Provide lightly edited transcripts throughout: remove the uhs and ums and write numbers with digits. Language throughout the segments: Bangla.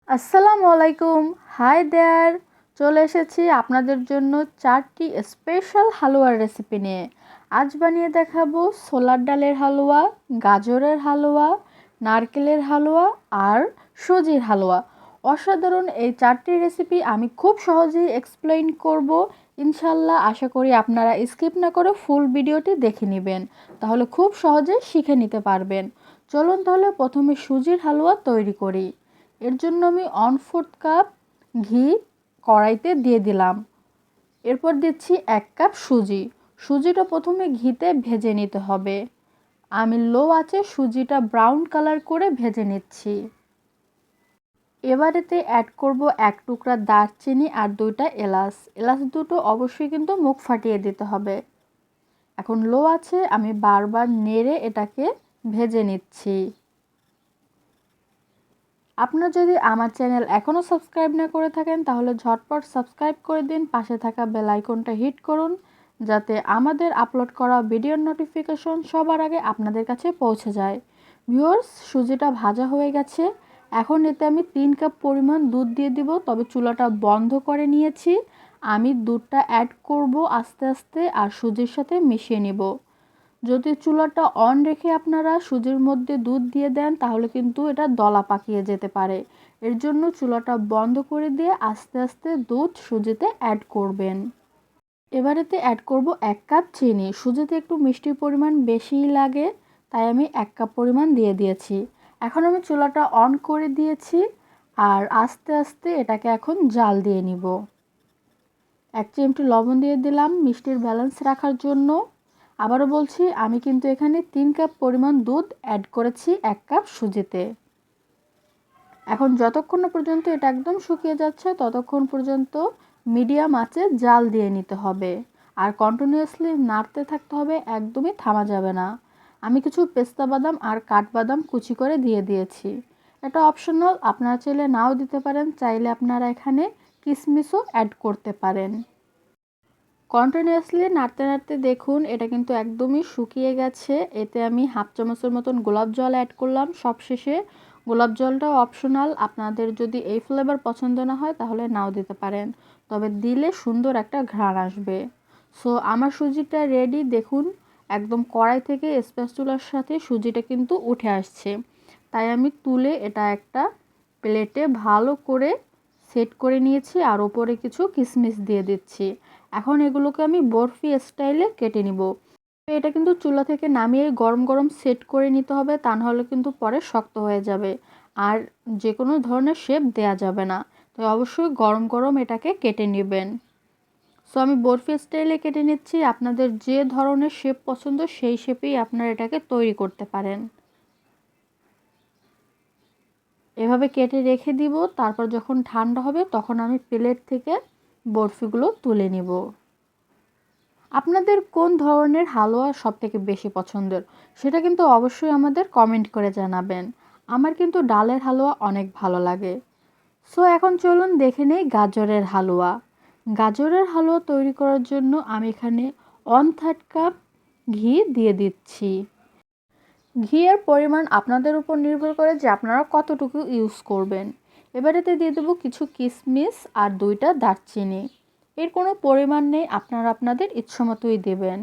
আসসালামু আলাইকুম। Hi there. চলে এসেছি আপনাদের জন্য 4টি স্পেশাল হালুয়ার রেসিপি নিয়ে। আজ বানিয়ে দেখাবো ছোলার ডালের হালুয়া, গাজরের হালুয়া, নারকেলের হালুয়া আর সুজির হালুয়া। অসাধারণ এই 4টি রেসিপি আমি খুব সহজেই এক্সপ্লেইন করব। ইনশাল্লাহ আশা করি আপনারা স্কিপ না করে ফুল ভিডিওটি দেখে নেবেন, তাহলে খুব সহজে শিখে নিতে পারবেন। চলুন তাহলে প্রথমে সুজির হালুয়া তৈরি করি। এর জন্য আমি 1/4 কাপ ঘি কড়াইতে দিয়ে দিলাম। এরপর দিচ্ছি 1 কাপ সুজি। সুজিটা প্রথমে ঘিতে ভেজে নিতে হবে। আমি লো আঁচে সুজিটা ব্রাউন কালার করে ভেজে নিচ্ছি। এবারেতে অ্যাড করব 1 টুকরা দারচিনি আর 2টা এলাচ। এলাচ দুটো অবশ্যই কিন্তু মুখ ফাটিয়ে দিতে হবে। এখন লো আঁচে আমি বারবার নেড়ে এটাকে ভেজে নিচ্ছি। আপনারা যদি আমার চ্যানেল এখনও সাবস্ক্রাইব না করে থাকেন তাহলে ঝটপট সাবস্ক্রাইব করে দিন, পাশে থাকা বেল আইকনটা হিট করুন যাতে আমাদের আপলোড করা ভিডিওর নোটিফিকেশন সবার আগে আপনাদের কাছে পৌঁছে যায়। ভিউয়ার্স, সুজিটা ভাজা হয়ে গেছে। এখন এতে আমি 3 কাপ পরিমাণ দুধ দিয়ে দিব, তবে চুলাটা বন্ধ করে নিয়েছি। আমি দুধটা অ্যাড করব আস্তে আস্তে আর সুজির সাথে মিশিয়ে নিব। যদি চুলাটা অন রেখে আপনারা সুজির মধ্যে দুধ দিয়ে দেন তাহলে কিন্তু এটা দলা পাকিয়ে যেতে পারে। এর জন্য চুলাটা বন্ধ করে দিয়ে আস্তে আস্তে দুধ সুজিতে অ্যাড করবেন। এবারেতে অ্যাড করব 1 কাপ চিনি। সুজিতে একটু মিষ্টির পরিমাণ বেশিই লাগে, তাই আমি 1 কাপ পরিমাণ দিয়ে দিয়েছি। এখন আমি চুলাটা অন করে দিয়েছি আর আস্তে আস্তে এটাকে এখন জাল দিয়ে নিব। 1 চিমটি লবণ দিয়ে দিলাম মিষ্টির ব্যালেন্স রাখার জন্য। আবারও বলছি, আমি কিন্তু এখানে 3 কাপ পরিমাণ দুধ অ্যাড করেছি 1 কাপ সুজিতে। এখন যতক্ষণ না পর্যন্ত এটা একদম শুকিয়ে যাচ্ছে ততক্ষণ পর্যন্ত মিডিয়াম আঁচে জাল দিয়ে নিতে হবে আর কন্টিনিউয়াসলি নাড়তে থাকতে হবে, একদমই থামা যাবে না। আমি কিছু পেস্তা বাদাম আর কাঠবাদাম কুচি করে দিয়ে দিয়েছি। এটা অপশনাল, আপনারা চাইলে নাও দিতে পারেন, চাইলে আপনারা এখানে কিশমিশও অ্যাড করতে পারেন। কন্টিনিউয়াসলি নাড়তে নাড়তে দেখুন এটা কিন্তু একদমই শুকিয়ে গেছে। এতে আমি হাফ চামচের মতন গোলাপ জল অ্যাড করলাম সবশেষে। গোলাপ জলটাও অপশনাল, আপনাদের যদি এই ফ্লেভার পছন্দ না হয় তাহলে নাও দিতে পারেন, তবে দিলে সুন্দর একটা ঘ্রাণ আসবে। সো আমার সুজিটা রেডি, দেখুন একদম কড়াই থেকে স্প্যাচুলার সাথে সুজিটা কিন্তু উঠে আসছে। তাই আমি তুলে এটা একটা প্লেটে ভালো করে সেট করে নিয়েছি আর ওপরে কিছু কিশমিশ দিয়ে দিচ্ছি। এখন এগুলোকে আমি বরফি স্টাইলে কেটে নিব। এটা কিন্তু চুলা থেকে নামিয়ে গরম গরম সেট করে নিতে হবে, তা নাহলে কিন্তু পরে শক্ত হয়ে যাবে আর যে কোনো ধরনের শেপ দেয়া যাবে না। তো অবশ্যই গরম গরম এটাকে কেটে নেবেন। সো আমি বরফি স্টাইলে কেটে নিচ্ছি। আপনাদের যে ধরনের শেপ পছন্দ সেই শেপেই আপনারা এটাকে তৈরি করতে পারেন। এভাবে কেটে রেখে দিব, তারপর যখন ঠান্ডা হবে তখন আমি প্লেট থেকে বরফিগুলো তুলে নিব। আপনাদের কোন ধরনের হালুয়া সবথেকে বেশি পছন্দের সেটা কিন্তু অবশ্যই আমাদের কমেন্ট করে জানাবেন। আমার কিন্তু ডালের হালুয়া অনেক ভালো লাগে। সো এখন চলুন দেখে নেই গাজরের হালুয়া। গাজরের হালুয়া তৈরি করার জন্য আমি এখানে 1/3 কাপ ঘি দিয়ে দিচ্ছি। ঘিয়ের পরিমাণ আপনাদের উপর নির্ভর করে যে আপনারা কতটুকু ইউজ করবেন। এবার এতে দিয়ে দেবো কিছু কিশমিশ আর 2টা দারচিনি। এর কোনো পরিমাণ নেই, আপনারা আপনাদের ইচ্ছামতোই দেবেন।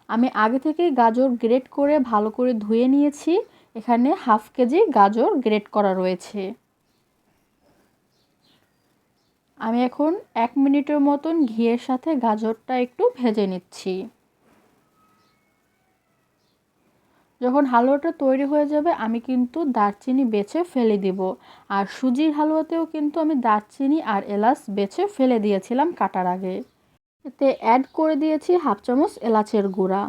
আমি আগে থেকেই গাজর গ্রেট করে ভালো করে ধুয়ে নিয়েছি। এখানে হাফ কেজি গাজর গ্রেট করা রয়েছে। আমি এখন 1 মিনিটের মতন ঘিয়ের সাথে গাজরটা একটু ভেজে নিচ্ছি। যখন হালুয়াটা তৈরি হয়ে যাবে আমি কিন্তু দারচিনি বেছে ফেলে দিব। আর সুজির হালুয়াতেও কিন্তু আমি দারচিনি আর এলাচ বেছে ফেলে দিয়েছিলাম কাটার আগে। এতে অ্যাড করে দিয়েছি হাফ চামচ এলাচের গুঁড়া।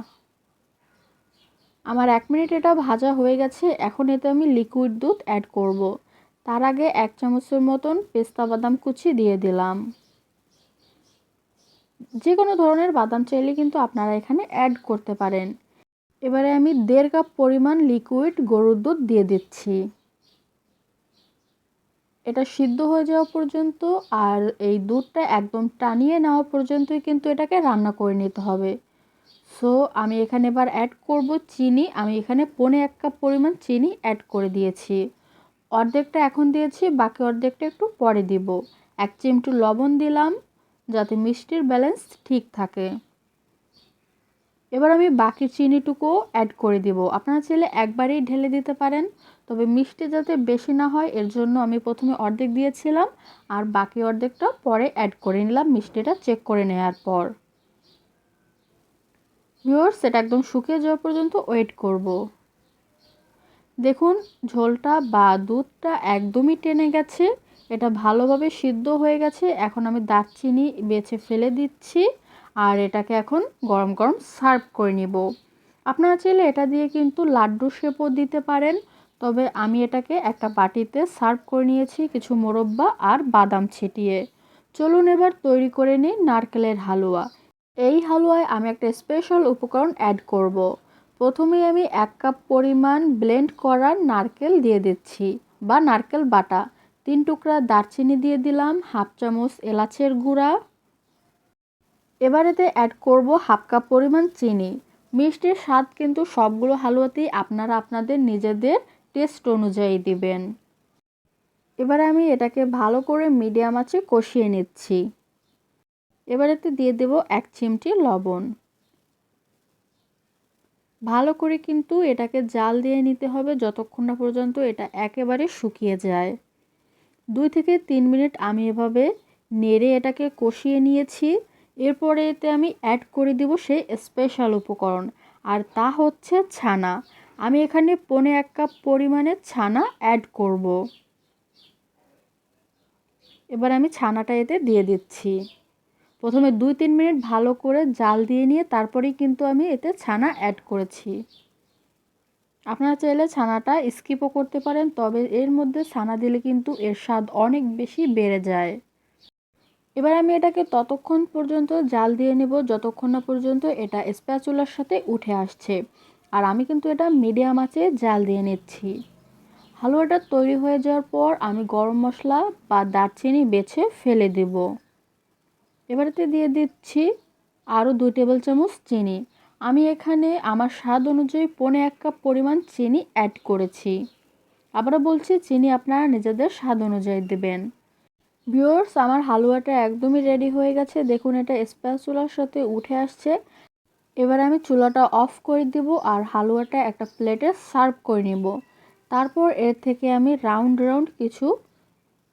আমার 1 মিনিট এটা ভাজা হয়ে গেছে। এখন এতে আমি লিকুইড দুধ অ্যাড করব। তার আগে 1 চামচের মতন পেস্তা বাদাম কুচি দিয়ে দিলাম। যে কোনো ধরনের বাদাম চাইলে কিন্তু আপনারা এখানে অ্যাড করতে পারেন। এবারে আমি 1.5 কাপ পরিমাণ লিকুইড গরুর দুধ দিয়ে দিচ্ছি। এটা সিদ্ধ হয়ে যাওয়া পর্যন্ত আর এই দুধটা একদম টানিয়ে নেওয়া পর্যন্তই কিন্তু এটাকে রান্না করে নিতে হবে। সো আমি এখানে এবার অ্যাড করব চিনি। আমি এখানে 1.25 কাপ পরিমাণ চিনি অ্যাড করে দিয়েছি। অর্ধেকটা এখন দিয়েছি, বাকি অর্ধেকটা একটু পরে দিব। 1 চিমটি লবণ দিলাম যাতে মিষ্টির ব্যালেন্স ঠিক থাকে। এবার আমি বাকি চিনিটুকুও অ্যাড করে দিব। আপনারা চাইলে একবারেই ঢেলে দিতে পারেন, তবে মিষ্টি যাতে বেশি না হয় এর জন্য আমি প্রথমে অর্ধেক দিয়েছিলাম আর বাকি অর্ধেকটা পরে অ্যাড করে নিলাম মিষ্টিটা চেক করে নেওয়ার পর। ভিউয়ার্স, এটা একদম শুকিয়ে যাওয়া পর্যন্ত ওয়েট করব। দেখুন ঝোলটা বা দুধটা একদমই টেনে গেছে, এটা ভালোভাবে সিদ্ধ হয়ে গেছে। এখন আমি দারচিনি বেছে ফেলে দিচ্ছি আর এটাকে এখন গরম গরম সার্ভ করে নিব। আপনারা চাইলে এটা দিয়ে কিন্তু লাড্ডু শেপও দিতে পারেন, তবে আমি এটাকে একটা বাটিতে সার্ভ করে নিয়েছি কিছু মোরব্বা আর বাদাম ছিটিয়ে। চলুন এবার তৈরি করে নিই নারকেলের হালুয়া। এই হালুয়ায় আমি একটা স্পেশাল উপকরণ অ্যাড করব। প্রথমেই আমি 1 কাপ পরিমাণ ব্লেন্ড করা নারকেল দিয়ে দিচ্ছি বা নারকেল বাটা। 3 টুকরা দারচিনি দিয়ে দিলাম, 1/2 চামচ এলাচের গুঁড়া। এবার এতে অ্যাড করব 1/2 কাপ পরিমাণ চিনি। মিষ্টির স্বাদ কিন্তু সবগুলো হালুয়াতেই আপনারা আপনাদের নিজেদের টেস্ট অনুযায়ী দিবেন। এবার আমি এটাকে ভালো করে মিডিয়াম আঁচে কষিয়ে নিচ্ছি। এবার এতে দিয়ে দেব 1 চিমটি লবণ। ভালো করে কিন্তু এটাকে জাল দিয়ে নিতে হবে যতক্ষণ না পর্যন্ত এটা একেবারে শুকিয়ে যায়। 2 থেকে 3 মিনিট আমি এভাবে নেড়ে এটাকে কষিয়ে নিয়েছি। এরপরে এতে আমি অ্যাড করে দিব সেই স্পেশাল উপকরণ, আর তা হচ্ছে ছানা। আমি এখানে 1.5 কাপ পরিমাণে ছানা অ্যাড করব। এবার আমি ছানাটা এতে দিয়ে দিচ্ছি। প্রথমে 2-3 মিনিট ভালো করে জাল দিয়ে নিয়ে তারপরেই কিন্তু আমি এতে ছানা অ্যাড করেছি। আপনারা চাইলে ছানাটা স্কিপও করতে পারেন, তবে এর মধ্যে ছানা দিলে কিন্তু এর স্বাদ অনেক বেশি বেড়ে যায়। এবার আমি এটাকে ততক্ষণ পর্যন্ত জাল দিয়ে নেব যতক্ষণ না পর্যন্ত এটা স্প্যাচুলার সাথে উঠে আসছে, আর আমি কিন্তু এটা মিডিয়াম আঁচে জাল দিয়ে নিচ্ছি। হালুয়াটা তৈরি হয়ে যাওয়ার পর আমি গরম মশলা বা দারচিনি বেছে ফেলে দেব। এবার এতে দিয়ে দিচ্ছি আরও 2 টেবিল চামচ চিনি। আমি এখানে আমার স্বাদ অনুযায়ী 1.5 কাপ পরিমাণ চিনি অ্যাড করেছি। আবারও বলছি, চিনি আপনারা নিজেদের স্বাদ অনুযায়ী দেবেন। ভিউয়ার্স, আমার হালুয়াটা একদমই রেডি হয়ে গেছে। দেখুন এটা স্প্যাচুলার সাথে উঠে আসছে। এবার আমি চুলাটা অফ করে দিব আর হালুয়াটা একটা প্লেটে সার্ভ করে নিব। তারপর এর থেকে আমি রাউন্ড রাউন্ড কিছু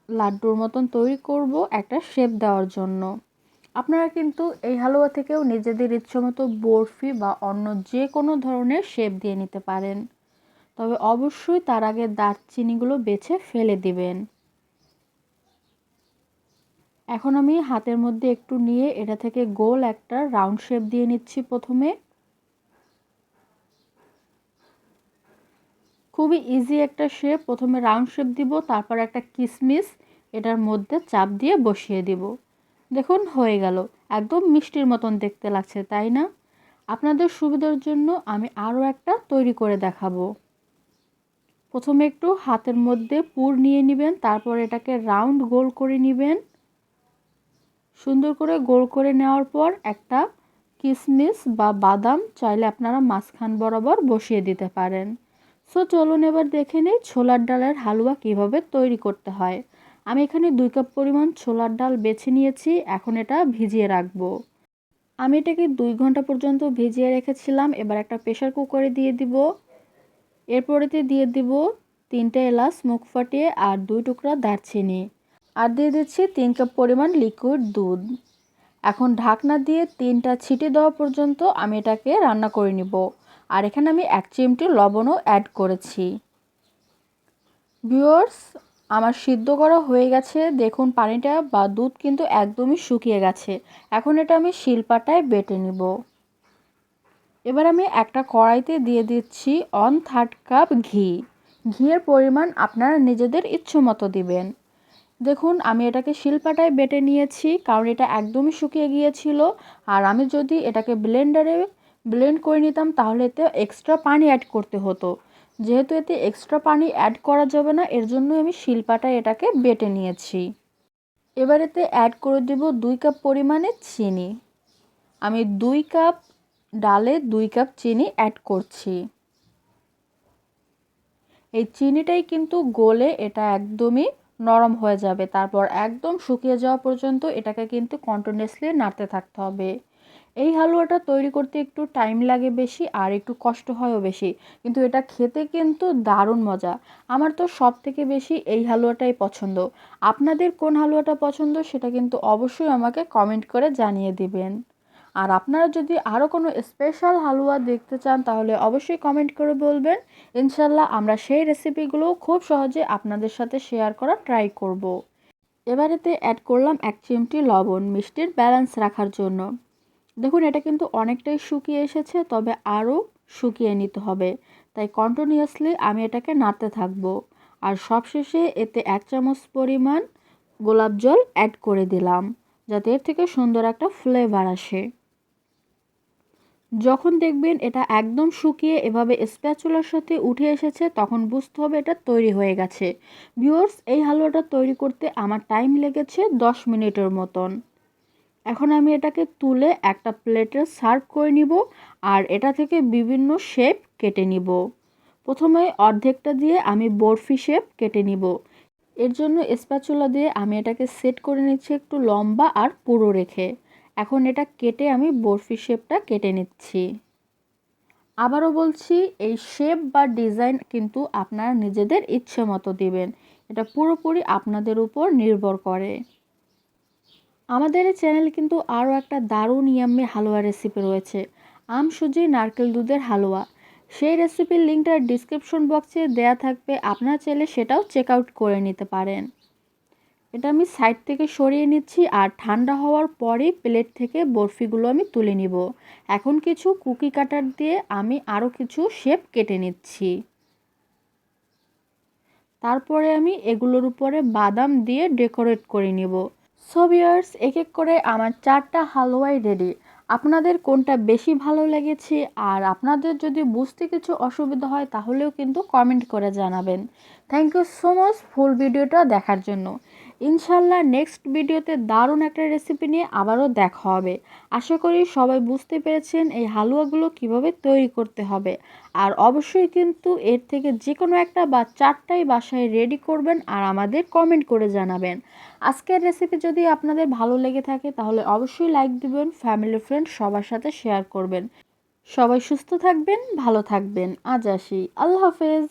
লাড্ডুর মতন তৈরি করব একটা শেপ দেওয়ার জন্য। আপনারা কিন্তু এই হালুয়া থেকেও নিজেদের ইচ্ছেমতো বরফি বা অন্য যে কোনো ধরনের শেপ দিয়ে নিতে পারেন, তবে অবশ্যই তার আগে দারচিনিগুলো বেছে ফেলে দিবেন। এখন আমি হাতের মধ্যে একটু নিয়ে এটা থেকে গোল একটা রাউন্ড শেপ দিয়ে নিচ্ছি। প্রথমে খুবই ইজি একটা শেপ, প্রথমে রাউন্ড শেপ দিব, তারপর একটা কিসমিস এটার মধ্যে চাপ দিয়ে বসিয়ে দিব। দেখুন হয়ে গেল, একদম মিষ্টির মতন দেখতে লাগছে, তাই না? আপনাদের সুবিধার জন্য আমি আরও একটা তৈরি করে দেখাবো। প্রথমে একটু হাতের মধ্যে পুর নিয়ে নেবেন, তারপর এটাকে রাউন্ড গোল করে নেবেন। সুন্দর করে গোল করে নেওয়ার পর একটা কিশমিশ বা বাদাম চাইলে আপনারা মাঝখান বরাবর বসিয়ে দিতে পারেন। সো চলুন এবার দেখে নিই ছোলার ডালের হালুয়া কিভাবে তৈরি করতে হয়। আমি এখানে 2 কাপ পরিমাণ ছোলার ডাল বেছে নিয়েছি, এখন এটা ভিজিয়ে রাখবো। আমি এটাকে 2 ঘন্টা পর্যন্ত ভিজিয়ে রেখেছিলাম। এবার একটা প্রেসার কুকারে দিয়ে দিব। এরপরেতে দিয়ে দিব 3টে এলাচ মুখ ফাটিয়ে আর 2 টুকরা দারচিনি, আর দিয়ে দিচ্ছি 3 কাপ পরিমাণ লিকুইড দুধ। এখন ঢাকনা দিয়ে 3টা ছিটি দেওয়া পর্যন্ত আমি এটাকে রান্না করে নিব। আর এখানে আমি 1 চিমটি লবণও অ্যাড করেছি। ভিউয়ার্স, আমার সিদ্ধ করা হয়ে গেছে। দেখুন পানিটা বা দুধ কিন্তু একদমই শুকিয়ে গেছে। এখন এটা আমি শিলপাটায় বেটে নিব। এবার আমি একটা কড়াইতে দিয়ে দিচ্ছি 1/3 কাপ ঘি। ঘিয়ের পরিমাণ আপনারা নিজেদের ইচ্ছেমতো দিবেন। দেখুন আমি এটাকে শিলপাটায় বেটে নিয়েছি, কারণ এটা একদমই শুকিয়ে গিয়েছিল। আর আমি যদি এটাকে ব্লেন্ডারে ব্লেন্ড করে নিতাম তাহলে এতে এক্সট্রা পানি অ্যাড করতে হতো। যেহেতু এতে এক্সট্রা পানি অ্যাড করা যাবে না, এর জন্য আমি শিলপাটায় এটাকে বেটে নিয়েছি। এবার এতে অ্যাড করে দেব 2 কাপ পরিমাণে চিনি। আমি 2 কাপ ডালে 2 কাপ চিনি অ্যাড করছি। এই চিনিটাই কিন্তু গলে এটা একদমই নরম হয়ে যাবে। তারপর একদম শুকিয়ে যাওয়া পর্যন্ত এটাকে কিন্তু কন্টিনিউয়াসলি নাড়তে থাকতে হবে। এই হালুয়াটা তৈরি করতে একটু টাইম লাগে বেশি আর একটু কষ্ট হয়ও বেশি, কিন্তু এটা খেতে কিন্তু দারুণ মজা। আমার তো সবথেকে বেশি এই হালুয়াটাই পছন্দ। আপনাদের কোন হালুয়াটা পছন্দ সেটা কিন্তু অবশ্যই আমাকে কমেন্ট করে জানিয়ে দিবেন। আর আপনারা যদি আরও কোনো স্পেশাল হালুয়া দেখতে চান তাহলে অবশ্যই কমেন্ট করে বলবেন। ইনশাল্লাহ আমরা সেই রেসিপিগুলো খুব সহজে আপনাদের সাথে শেয়ার করার ট্রাই করব। এবার এতে অ্যাড করলাম 1 চিমটি লবণ মিষ্টির ব্যালেন্স রাখার জন্য। দেখুন এটা কিন্তু অনেকটাই শুকিয়ে এসেছে, তবে আরও শুকিয়ে নিতে হবে। তাই কন্টিনিউয়াসলি আমি এটাকে নাড়তে থাকবো। আর সবশেষে এতে 1 চামচ পরিমাণ গোলাপ জল অ্যাড করে দিলাম, যাতে এর থেকে সুন্দর একটা ফ্লেভার আসে। যখন দেখবেন এটা একদম শুকিয়ে এভাবে স্প্যাচুলার সাথে উঠে এসেছে তখন বুঝতে হবে এটা তৈরি হয়ে গেছে। ভিউয়ার্স, এই হালুয়াটা তৈরি করতে আমার টাইম লেগেছে 10 মিনিটের মতন। এখন আমি এটাকে তুলে একটা প্লেটে সার্ভ করে নিব আর এটা থেকে বিভিন্ন শেপ কেটে নিব। প্রথমে অর্ধেকটা দিয়ে আমি বরফি শেপ কেটে নিব। এর জন্য স্প্যাচুলা দিয়ে আমি এটাকে সেট করে নিচ্ছি একটু লম্বা আর পুরো রেখে। এখন এটা কেটে আমি বরফি শেপটা কেটে নিচ্ছি। আবারও বলছি, এই শেপ বা ডিজাইন কিন্তু আপনারা নিজেদের ইচ্ছে মতো দিবেন। এটা পুরোপুরি আপনাদের উপর নির্ভর করে। আমাদের এই চ্যানেলে কিন্তু আরও একটা দারুণ ইয়াম্মি হালুয়া রেসিপি রয়েছে, আম সুজি নারকেল দুধের হালুয়া। সেই রেসিপির লিঙ্কটা ডিসক্রিপশন বক্সে দেয়া থাকবে, আপনারা চাইলে সেটাও চেক আউট করে নিতে পারেন। এটা আমি সাইড থেকে সরিয়ে নিচ্ছি আর ঠান্ডা হওয়ার পরেই প্লেট থেকে বরফিগুলো আমি তুলে নিব। এখন কিছু কুকি কাটার দিয়ে আমি আরও কিছু শেপ কেটে নিচ্ছি। তারপরে আমি এগুলোর উপরে বাদাম দিয়ে ডেকোরেট করে নিব। সো ভিউয়ার্স, এক এক করে আমার 4টা হালুয়াই রেডি। আপনাদের কোনটা বেশি ভালো লেগেছে আর আপনাদের যদি বুঝতে কিছু অসুবিধা হয় তাহলেও কিন্তু কমেন্ট করে জানাবেন। থ্যাংক ইউ সো মাচ ফুল ভিডিওটা দেখার জন্য। ইনশাল্লাহ নেক্সট ভিডিওতে দারুণ একটা রেসিপি নিয়ে আবারও দেখা হবে। আশা করি সবাই বুঝতে পেরেছেন এই হালুয়াগুলো কিভাবে তৈরি করতে হবে। আর অবশ্যই কিন্তু এর থেকে যে কোনো একটা বা 4টাই বাসায় রেডি করবেন আর আমাদের কমেন্ট করে জানাবেন। আজকের রেসিপি যদি আপনাদের ভালো লেগে থাকে তাহলে অবশ্যই লাইক দিবেন, ফ্যামিলি ফ্রেন্ড সবার সাথে শেয়ার করবেন। সবাই সুস্থ থাকবেন, ভালো থাকবেন। আজ আসি, আল্লাহ হাফেজ।